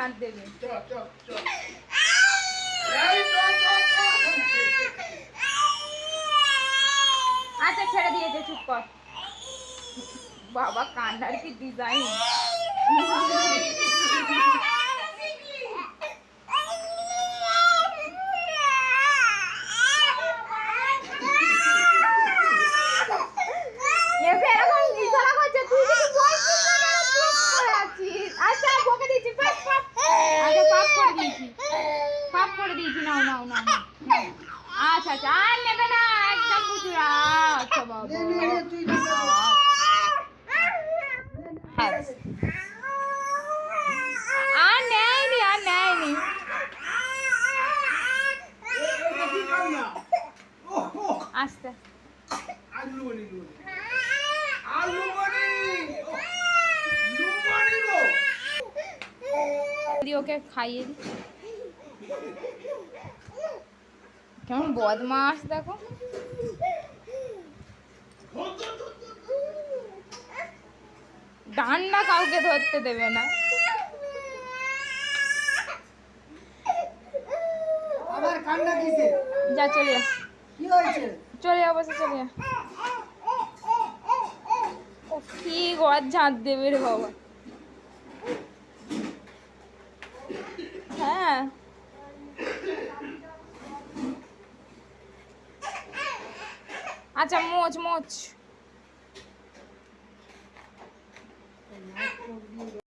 ঝাঁট দেবে। আচ্ছা ছেড়ে দিয়েছে, চুপ কর। বাবা কান্নার কি ডিজাইন! আচ্ছা বকে দিচ্ছি, পাপ করে দিয়েছি, পাপ করে দিয়েছি। নাও নাও নাও নাও। আচ্ছা আচ্ছা, আর নেবে না একদম বুঝুরা। আচ্ছা বাবা আর নেয়নি, আর নেয়নি। আস্তে ওকে খাইয়ে দি। কেমন বদমাস দেখো। ডান্ডা কাউকে ধরতে দেবে না। আবার কান্না কিসে? যা চলে যা। কি হয়েছে? চলে যা, বসে চলে যা। ও কি ঘর ঝাঁট দেবে রে বাবা। হ্যাঁ আচ্ছা মোচ মোচ।